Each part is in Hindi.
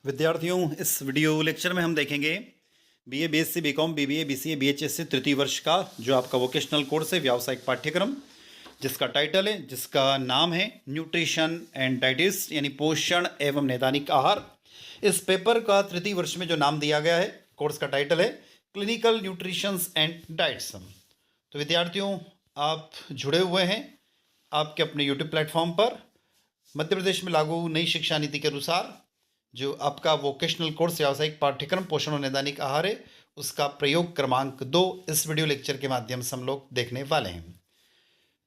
विद्यार्थियों, इस वीडियो लेक्चर में हम देखेंगे BA, BSc, BCom, BBA, BCA, बीएचएससी तृतीय वर्ष का जो आपका वोकेशनल कोर्स है, व्यावसायिक पाठ्यक्रम, जिसका टाइटल है, जिसका नाम है न्यूट्रिशन एंड डाइटिस यानी पोषण एवं नैदानिक आहार। इस पेपर का तृतीय वर्ष में जो नाम दिया गया है, कोर्स का टाइटल है क्लिनिकल न्यूट्रिशंस एंड डाइट्स। तो विद्यार्थियों, आप जुड़े हुए हैं आपके अपने यूट्यूब प्लेटफॉर्म पर। मध्य प्रदेश में लागू नई शिक्षा नीति के अनुसार जो आपका वोकेशनल कोर्स व्यावसायिक पाठ्यक्रम पोषण और नैदानिक आहार है, उसका प्रयोग क्रमांक 2 इस वीडियो लेक्चर के माध्यम से हम लोग देखने वाले हैं।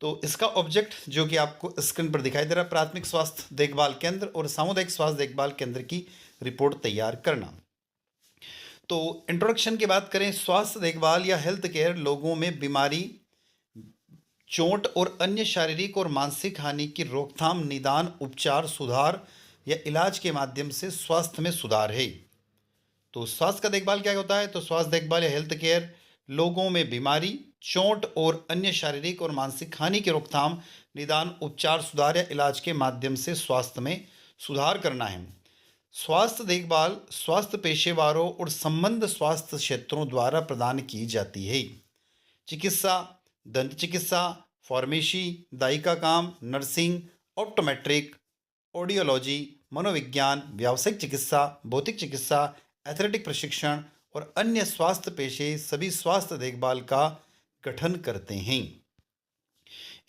तो इसका ऑब्जेक्ट जो कि आपको स्क्रीन पर दिखाई दे रहा है, प्राथमिक स्वास्थ्य देखभाल केंद्र और सामुदायिक स्वास्थ्य देखभाल केंद्र की रिपोर्ट तैयार करना। तो इंट्रोडक्शन की बात करें, स्वास्थ्य देखभाल या हेल्थ केयर लोगों में बीमारी, चोट और अन्य शारीरिक और मानसिक हानि की रोकथाम, निदान, उपचार, सुधार या इलाज के माध्यम से स्वास्थ्य में सुधार है। तो स्वास्थ्य का देखभाल क्या होता है? तो स्वास्थ्य देखभाल या हेल्थ केयर लोगों में बीमारी, चोट और अन्य शारीरिक और मानसिक हानि की रोकथाम, निदान, उपचार, सुधार या इलाज के माध्यम से स्वास्थ्य में सुधार करना है। स्वास्थ्य देखभाल स्वास्थ्य पेशेवरों और संबद्ध स्वास्थ्य क्षेत्रों द्वारा प्रदान की जाती है। चिकित्सा, दंत चिकित्सा, फार्मेसी, दाई का काम, नर्सिंग, ऑप्टोमेट्रिक, ऑडियोलॉजी, मनोविज्ञान, व्यावसायिक चिकित्सा, भौतिक चिकित्सा, एथलेटिक प्रशिक्षण और अन्य स्वास्थ्य पेशे सभी स्वास्थ्य देखभाल का गठन करते हैं।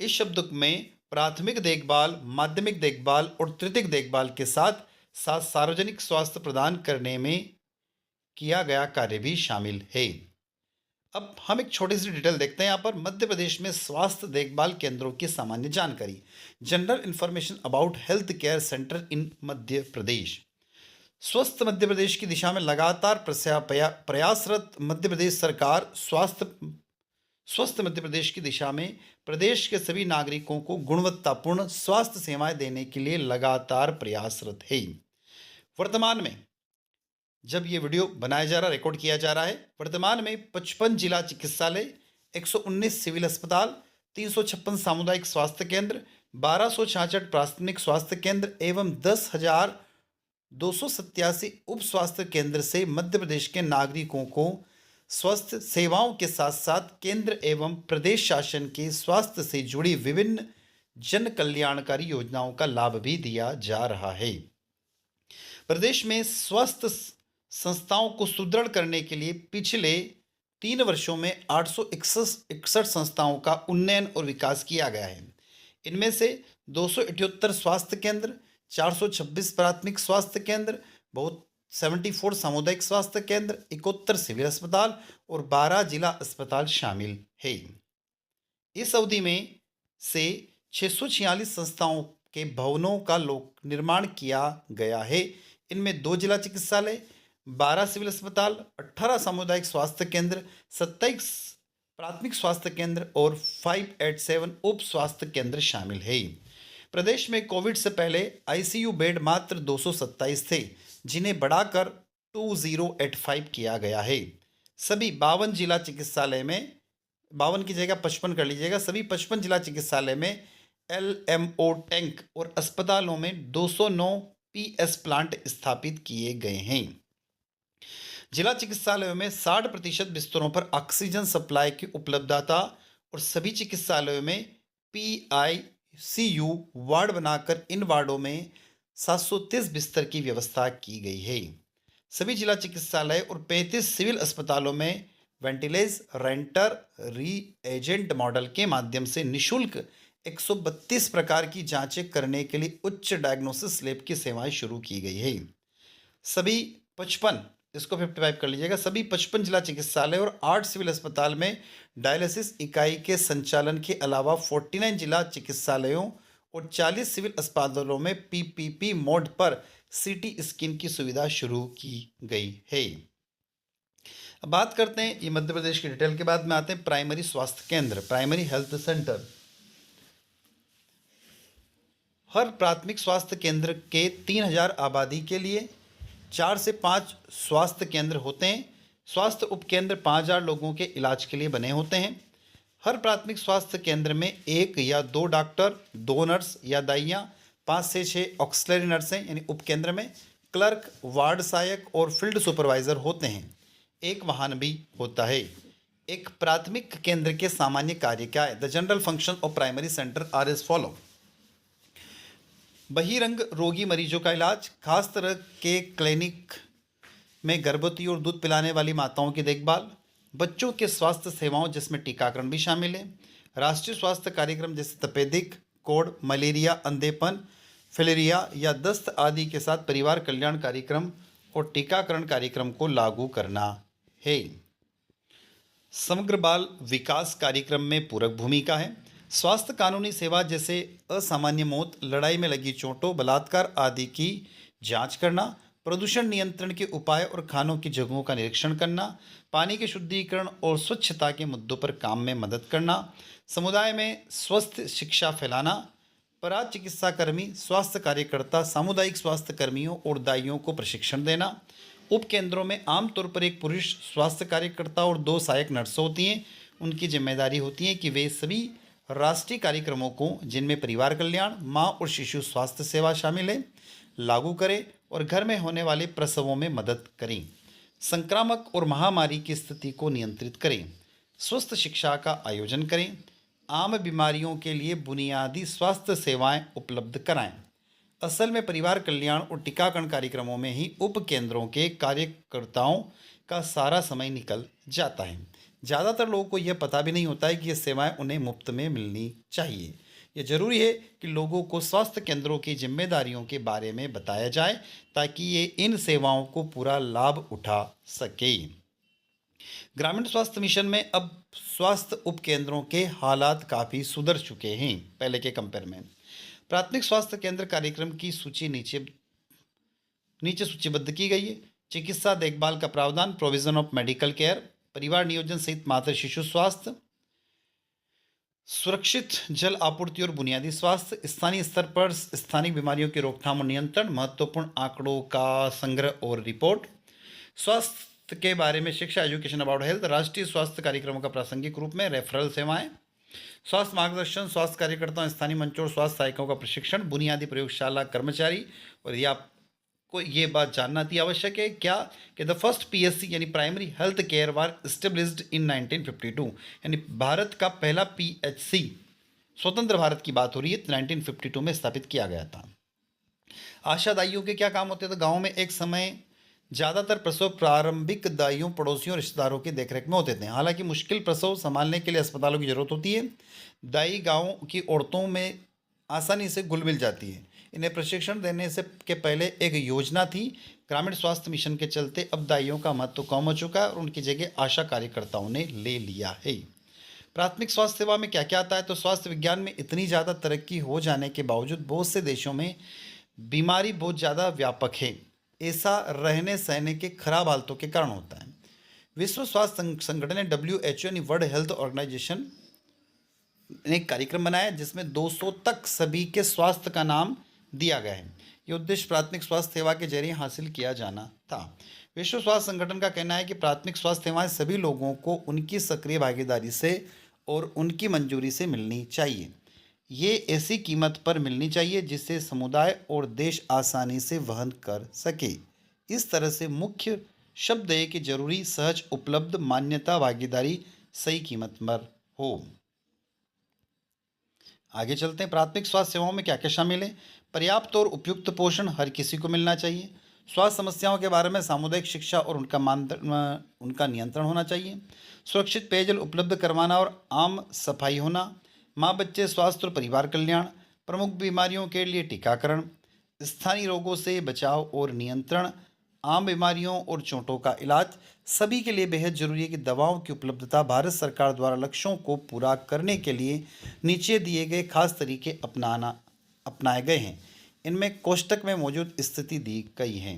इस शब्द में प्राथमिक देखभाल, माध्यमिक देखभाल और तृतीयक देखभाल के साथ साथ सार्वजनिक स्वास्थ्य प्रदान करने में किया गया कार्य भी शामिल है। अब हम एक छोटी सी डिटेल देखते हैं यहाँ पर। मध्य प्रदेश में स्वास्थ्य देखभाल केंद्रों की सामान्य जानकारी, general information about health care center in Madhya Pradesh. स्वस्थ मध्य प्रदेश की दिशा में लगातार प्रयासरत मध्य प्रदेश सरकार स्वस्थ मध्य प्रदेश की दिशा में प्रदेश के सभी नागरिकों को गुणवत्तापूर्ण स्वास्थ्य सेवाएं देने के लिए लगातार प्रयासरत है। वर्तमान में जब ये वीडियो बनाया जा रहा, रिकॉर्ड किया जा रहा है, वर्तमान में 55 जिला चिकित्सालय, 119 सिविल अस्पताल, 356 सामुदायिक स्वास्थ्य केंद्र, 1266 प्राथमिक स्वास्थ्य केंद्र एवं 10,287 उप स्वास्थ्य केंद्र से मध्य प्रदेश के नागरिकों को स्वास्थ्य सेवाओं के साथ साथ केंद्र एवं प्रदेश शासन के स्वास्थ्य से जुड़ी विभिन्न जन कल्याणकारी योजनाओं का लाभ भी दिया जा रहा है। प्रदेश में स्वास्थ्य संस्थाओं को सुदृढ़ करने के लिए पिछले 3 वर्षों में 861 संस्थाओं का उन्नयन और विकास किया गया है। इनमें से 278 स्वास्थ्य केंद्र, 426 प्राथमिक स्वास्थ्य केंद्र, 74 सामुदायिक स्वास्थ्य केंद्र, 71 सिविल अस्पताल और 12 जिला अस्पताल शामिल है। इस अवधि में से 646 संस्थाओं के भवनों का लोक निर्माण किया गया है। इनमें 2 जिला चिकित्सालय, 12 सिविल अस्पताल, 18 सामुदायिक स्वास्थ्य केंद्र, 27 प्राथमिक स्वास्थ्य केंद्र और 587 उप स्वास्थ्य केंद्र शामिल है। प्रदेश में कोविड से पहले आईसीयू बेड मात्र 227 थे, जिन्हें बढ़ाकर 2085 किया गया है। सभी 52 जिला चिकित्सालय में, 52 की जगह 55 कर लीजिएगा, सभी 55 जिला चिकित्सालय में एलएमओ टैंक और अस्पतालों में 209 पीएस प्लांट स्थापित किए गए हैं। जिला चिकित्सालयों में 60% बिस्तरों पर ऑक्सीजन सप्लाई की उपलब्धता और सभी चिकित्सालयों में पीआईसीयू वार्ड बनाकर इन वार्डों में 730 बिस्तर की व्यवस्था की गई है। सभी जिला चिकित्सालय और 35 सिविल अस्पतालों में वेंटिलेटर रेंटर रीएजेंट मॉडल के माध्यम से निःशुल्क 132 प्रकार की जांचें करने के लिए उच्च डायग्नोसिस लैब की सेवाएं शुरू की गई है। सभी 55, इसको 55 कर लीजिएगा, सभी 55 जिला चिकित्सालय और 8 सिविल अस्पताल में डायलिसिस इकाई के संचालन के अलावा 49 जिला चिकित्सालयों और 40 सिविल अस्पतालों में पीपीपी मोड पर सीटी स्कैन की सुविधा शुरू की गई है। अब बात करते हैं ये मध्य प्रदेश की डिटेल के बाद में आते हैं प्राइमरी स्वास्थ्य केंद्र, प्राइमरी हेल्थ सेंटर। हर प्राथमिक स्वास्थ्य केंद्र के 3000 आबादी के लिए 4 से 5 स्वास्थ्य केंद्र होते हैं। स्वास्थ्य उपकेंद्र 5000 लोगों के इलाज के लिए बने होते हैं। हर प्राथमिक स्वास्थ्य केंद्र में 1 या 2 डॉक्टर, 2 नर्स या दाइयाँ, 5 से 6 ऑक्सिलरी नर्सें यानी उपकेंद्र में, क्लर्क, वार्ड सहायक और फील्ड सुपरवाइजर होते हैं। एक वाहन भी होता है। एक प्राथमिक केंद्र के सामान्य कार्य क्या है? The general function of primary center are as follow. बहिरंग रोगी मरीजों का इलाज, खास तरह के क्लिनिक में गर्भवती और दूध पिलाने वाली माताओं की देखभाल, बच्चों के स्वास्थ्य सेवाओं जिसमें टीकाकरण भी शामिल है, राष्ट्रीय स्वास्थ्य कार्यक्रम जैसे तपेदिक, कोढ़, मलेरिया, अंधेपन, फिलेरिया या दस्त आदि के साथ परिवार कल्याण कार्यक्रम और टीकाकरण कार्यक्रम को लागू करना है। समग्र बाल विकास कार्यक्रम में पूरक भूमिका है। स्वास्थ्य कानूनी सेवा जैसे असामान्य मौत, लड़ाई में लगी चोटों, बलात्कार आदि की जांच करना, प्रदूषण नियंत्रण के उपाय और खानों की जगहों का निरीक्षण करना, पानी के शुद्धिकरण और स्वच्छता के मुद्दों पर काम में मदद करना, समुदाय में स्वस्थ शिक्षा फैलाना, पराज चिकित्सा कर्मी, स्वास्थ्य कार्यकर्ता, सामुदायिक स्वास्थ्य कर्मियों और दाइयों को प्रशिक्षण देना। उप केंद्रों में आमतौर पर एक पुरुष स्वास्थ्य कार्यकर्ता और 2 सहायक नर्स होती हैं। उनकी जिम्मेदारी होती है कि वे सभी राष्ट्रीय कार्यक्रमों को, जिनमें परिवार कल्याण, माँ और शिशु स्वास्थ्य सेवा शामिल है, लागू करें और घर में होने वाले प्रसवों में मदद करें। संक्रामक और महामारी की स्थिति को नियंत्रित करें। स्वस्थ शिक्षा का आयोजन करें। आम बीमारियों के लिए बुनियादी स्वास्थ्य सेवाएं उपलब्ध कराएं। असल में परिवार कल्याण और टीकाकरण कार्यक्रमों में ही उप केंद्रों के कार्यकर्ताओं का सारा समय निकल जाता है। ज़्यादातर लोगों को यह पता भी नहीं होता है कि ये सेवाएं उन्हें मुफ्त में मिलनी चाहिए। ये जरूरी है कि लोगों को स्वास्थ्य केंद्रों की जिम्मेदारियों के बारे में बताया जाए ताकि ये इन सेवाओं को पूरा लाभ उठा सके। ग्रामीण स्वास्थ्य मिशन में अब स्वास्थ्य उपकेंद्रों के हालात काफ़ी सुधर चुके हैं पहले के कंपेयर में। प्राथमिक स्वास्थ्य केंद्र कार्यक्रम की सूची नीचे सूचीबद्ध की गई है। चिकित्सा देखभाल का प्रावधान, प्रोविजन ऑफ मेडिकल केयर, परिवार नियोजन सहित मातृ शिशु स्वास्थ्य, सुरक्षित जल आपूर्ति और बुनियादी स्वास्थ्य, स्थानीय स्तर पर स्थानिक बीमारियों की रोकथाम और नियंत्रण, महत्वपूर्ण आंकड़ों का संग्रह और रिपोर्ट, स्वास्थ्य के बारे में शिक्षा, एजुकेशन अबाउट हेल्थ, राष्ट्रीय स्वास्थ्य कार्यक्रमों का प्रासंगिक रूप में रेफरल सेवाएं, स्वास्थ्य मार्गदर्शन, स्वास्थ्य कार्यकर्ताओं, स्थानीय मंचों और स्वास्थ्य सहायकों का प्रशिक्षण, बुनियादी प्रयोगशाला कर्मचारी। और यह आपको ये बात जानना अति आवश्यक है क्या कि द फर्स्ट पीएससी यानी primary health care war established in 1952, यानी भारत का पहला पीएचसी, स्वतंत्र भारत की बात हो रही है, 1952 में स्थापित किया गया था। आशा दाइयों के क्या काम होते थे? गाँव में एक समय ज़्यादातर प्रसव प्रारंभिक दाइयों, पड़ोसियों और रिश्तेदारों की देखरेख में होते थे। हालांकि मुश्किल प्रसव संभालने के लिए अस्पतालों की जरूरत होती है। दाई गाँव की औरतों में आसानी से घुल मिल जाती है। इन्हें प्रशिक्षण देने से के पहले एक योजना थी। ग्रामीण स्वास्थ्य मिशन के चलते अब दाइयों का महत्व कम हो चुका है और उनकी जगह आशा कार्यकर्ताओं ने ले लिया है। प्राथमिक स्वास्थ्य सेवा में क्या क्या आता है? तो स्वास्थ्य विज्ञान में इतनी ज़्यादा तरक्की हो जाने के बावजूद बहुत से देशों में बीमारी बहुत ज़्यादा व्यापक है। ऐसा रहने सहने के खराब हालतों के कारण होता है। विश्व स्वास्थ्य संगठन ने WHO यानी वर्ल्ड हेल्थ ऑर्गेनाइजेशन ने एक कार्यक्रम बनाया जिसमें 200 तक सभी के स्वास्थ्य का नाम दिया गया है। ये उद्देश्य प्राथमिक स्वास्थ्य सेवा के जरिए हासिल किया जाना था। विश्व स्वास्थ्य संगठन का कहना है कि प्राथमिक स्वास्थ्य सेवाएं सभी लोगों को उनकी सक्रिय भागीदारी से और उनकी मंजूरी से मिलनी चाहिए। ये ऐसी कीमत पर मिलनी चाहिए जिससे समुदाय और देश आसानी से वहन कर सके। इस तरह से मुख्य शब्द है कि जरूरी, सहज, उपलब्ध, मान्यता, भागीदारी, सही कीमत पर हो। आगे चलते हैं। प्राथमिक स्वास्थ्य सेवाओं में क्या क्या शामिल है? पर्याप्त और उपयुक्त पोषण हर किसी को मिलना चाहिए। स्वास्थ्य समस्याओं के बारे में सामुदायिक शिक्षा और उनका नियंत्रण होना चाहिए। सुरक्षित पेयजल उपलब्ध करवाना और आम सफाई होना। माँ बच्चे स्वास्थ्य और परिवार कल्याण। प्रमुख बीमारियों के लिए टीकाकरण। स्थानीय रोगों से बचाव और नियंत्रण। आम बीमारियों और चोटों का इलाज। सभी के लिए बेहद जरूरी है कि दवाओं की उपलब्धता। भारत सरकार द्वारा लक्ष्यों को पूरा करने के लिए नीचे दिए गए खास तरीके अपनाए गए हैं। इनमें कोष्टक में मौजूद स्थिति दी गई है।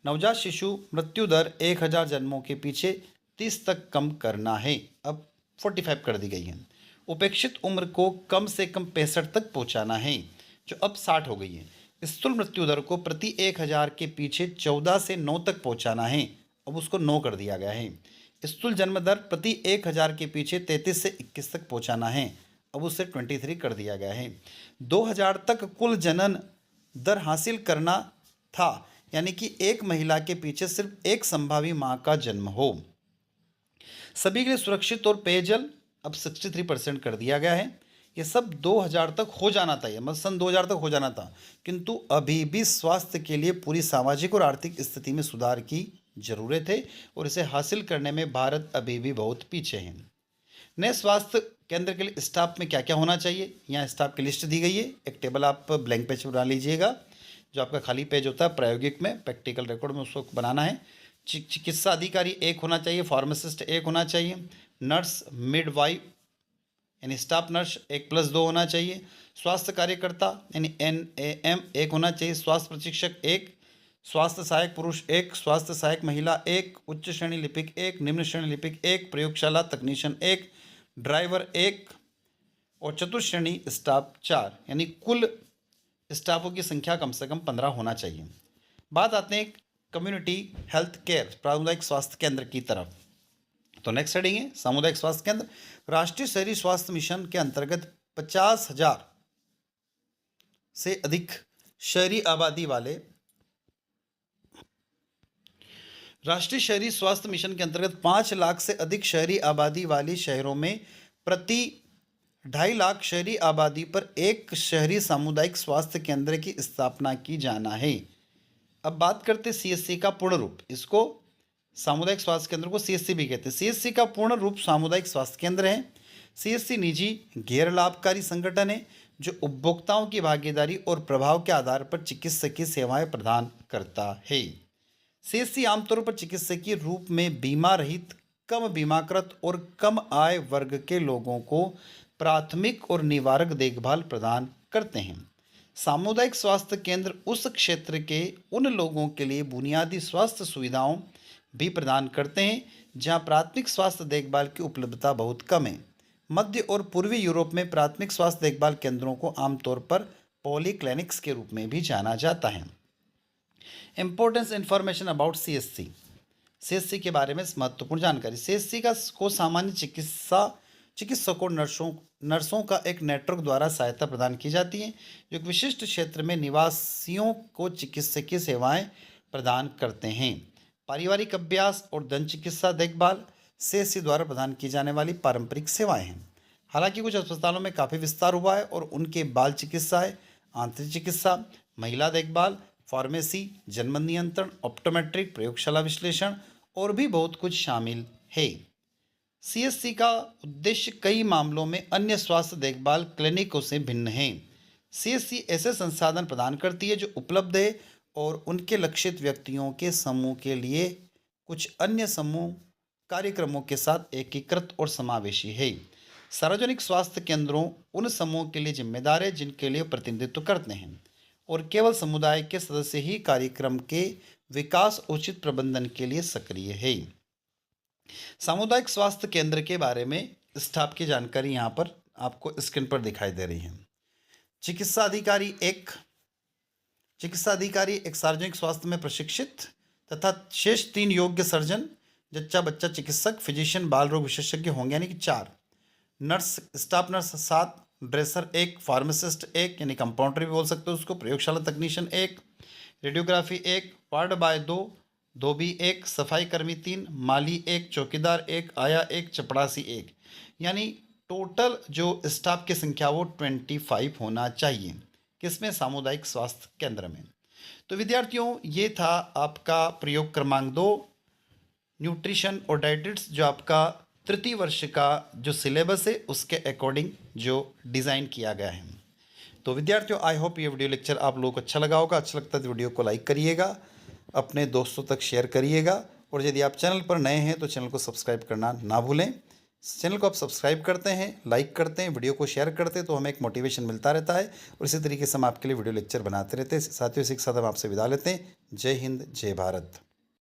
नवजात शिशु मृत्यु दर 1000 जन्मों के पीछे 30 तक कम करना है, अब 45 कर दी गई है। उपेक्षित उम्र को कम से कम 65 तक पहुंचाना है, जो अब 60 हो गई है। स्थूल मृत्यु दर को प्रति 1000 के पीछे 14 से 9 तक पहुंचाना है, अब उसको 9 कर दिया गया है। स्थूल जन्म दर प्रति 1000 के पीछे 33 से 21 तक पहुंचाना है, अब उसे 23 कर दिया गया है। 2000 तक कुल जनन दर हासिल करना था, यानी कि एक महिला के पीछे सिर्फ एक संभावी मां का जन्म हो। सभी के लिए सुरक्षित और पेयजल अब 63% कर दिया गया है। ये सब 2000 तक हो जाना था, मतलब सन 2000 तक हो जाना था, किंतु अभी भी स्वास्थ्य के लिए पूरी सामाजिक और आर्थिक स्थिति में सुधार की जरूरत है और इसे हासिल करने में भारत अभी भी बहुत पीछे है। नए स्वास्थ्य केंद्र के लिए स्टाफ में क्या क्या होना चाहिए, यहाँ स्टाफ की लिस्ट दी गई है। एक टेबल आप ब्लैंक पेज पर बना लीजिएगा, जो आपका खाली पेज होता है प्रायोगिक में, प्रैक्टिकल रिकॉर्ड में उसको बनाना है। चिकित्सा अधिकारी एक होना चाहिए, फार्मासिस्ट एक होना चाहिए, नर्स मिडवाइफ यानी स्टाफ नर्स 1+2 होना चाहिए, स्वास्थ्य कार्यकर्ता यानी NAM एक होना चाहिए, स्वास्थ्य प्रशिक्षक एक, स्वास्थ्य सहायक पुरुष एक, स्वास्थ्य सहायक महिला एक, उच्च श्रेणी लिपिक एक, निम्न श्रेणी लिपिक एक, प्रयोगशाला तकनीशियन एक, ड्राइवर एक और चतुर्थ श्रेणी स्टाफ 4, यानी कुल स्टाफों की संख्या कम से कम 15 होना चाहिए। बात आते हैं कम्युनिटी हेल्थ केयर सामुदायिक स्वास्थ्य केंद्र की तरफ। तो नेक्स्ट हेडिंग है सामुदायिक स्वास्थ्य केंद्र। राष्ट्रीय शहरी स्वास्थ्य मिशन के अंतर्गत 50,000 से अधिक शहरी आबादी वाले राष्ट्रीय शहरी स्वास्थ्य मिशन के अंतर्गत 5 लाख से अधिक शहरी आबादी वाली शहरों में प्रति 2.5 लाख शहरी आबादी पर एक शहरी सामुदायिक स्वास्थ्य केंद्र की स्थापना की जाना है। अब बात करते CSC का पूर्ण रूप। इसको सामुदायिक स्वास्थ्य केंद्र को CSC भी कहते हैं। CSC का पूर्ण रूप सामुदायिक स्वास्थ्य केंद्र है। CSC निजी गैर लाभकारी संगठन है जो उपभोक्ताओं की भागीदारी और प्रभाव के आधार पर चिकित्सकीय सेवाएं प्रदान करता है। CSC आमतौर पर चिकित्सकीय रूप में बीमा रहित, कम बीमाकृत और कम आय वर्ग के लोगों को प्राथमिक और निवारक देखभाल प्रदान करते हैं। सामुदायिक स्वास्थ्य केंद्र उस क्षेत्र के उन लोगों के लिए बुनियादी स्वास्थ्य सुविधाओं भी प्रदान करते हैं जहां प्राथमिक स्वास्थ्य देखभाल की उपलब्धता बहुत कम है। मध्य और पूर्वी यूरोप में प्राथमिक स्वास्थ्य देखभाल केंद्रों को आमतौर पर पॉलीक्लिनिक्स के रूप में भी जाना जाता है। इंपॉर्टेंस इंफॉर्मेशन अबाउट CSC के बारे में महत्वपूर्ण जानकारी। CSC को सामान्य चिकित्सकों नर्सों का एक नेटवर्क द्वारा सहायता प्रदान की जाती है जो एक विशिष्ट क्षेत्र में निवासियों को चिकित्सकीय सेवाएं प्रदान करते हैं। पारिवारिक अभ्यास और दंत चिकित्सा देखभाल CSC द्वारा प्रदान की जाने वाली पारंपरिक सेवाएं हैं। हालांकि कुछ अस्पतालों में काफ़ी विस्तार हुआ है और उनके बाल चिकित्साएं, आंतरिक चिकित्सा, महिला देखभाल, फार्मेसी, जन्म नियंत्रण, ऑप्टोमेट्रिक, प्रयोगशाला विश्लेषण और भी बहुत कुछ शामिल है। CSC का उद्देश्य कई मामलों में अन्य स्वास्थ्य देखभाल क्लिनिकों से भिन्न है। CSC ऐसे संसाधन प्रदान करती है जो उपलब्ध है और उनके लक्षित व्यक्तियों के समूह के लिए कुछ अन्य समूह कार्यक्रमों के साथ एकीकृत और समावेशी है। सार्वजनिक स्वास्थ्य केंद्रों उन समूहों के लिए जिम्मेदार है जिनके लिए प्रतिनिधित्व करते हैं और केवल समुदाय के सदस्य ही कार्यक्रम के विकास उचित प्रबंधन के लिए सक्रिय है। सामुदायिक स्वास्थ्य केंद्र के बारे में स्टाफ की जानकारी यहाँ पर आपको स्क्रीन पर दिखाई दे रही है। चिकित्सा अधिकारी एक सार्वजनिक स्वास्थ्य में प्रशिक्षित तथा शेष 3 योग्य सर्जन, जच्चा बच्चा चिकित्सक, फिजिशियन, बाल रोग विशेषज्ञ होंगे यानी कि 4। Nurse, staff nurse 7, dresser 1, pharmacist 1 यानी कंपाउंडर भी बोल सकते हो उसको, प्रयोगशाला तकनीशियन 1, रेडियोग्राफी 1, वार्ड बॉय 2, धोबी 1, सफाई कर्मी 3, माली 1, चौकीदार 1, आया 1, चपड़ासी 1, यानी टोटल जो स्टाफ की संख्या वो 25 होना चाहिए। किसमें? सामुदायिक स्वास्थ्य केंद्र में। तो विद्यार्थियों ये था आपका प्रयोग क्रमांक 2 न्यूट्रिशन और डाइटिक्स, जो आपका तृतीय वर्ष का जो सिलेबस है उसके अकॉर्डिंग जो डिज़ाइन किया गया है। तो विद्यार्थियों आई होप ये वीडियो लेक्चर आप लोगों को अच्छा लगा होगा। अच्छा लगता है तो वीडियो को लाइक करिएगा, अपने दोस्तों तक शेयर करिएगा और यदि आप चैनल पर नए हैं तो चैनल को सब्सक्राइब करना ना भूलें। चैनल को आप सब्सक्राइब करते हैं, लाइक करते हैं, वीडियो को शेयर करते हैं तो हमें एक मोटिवेशन मिलता रहता है और इसी तरीके से हम आपके लिए वीडियो लेक्चर बनाते रहते हैं। साथियों इसी के साथ हम आपसे विदा लेते हैं। जय हिंद, जय भारत।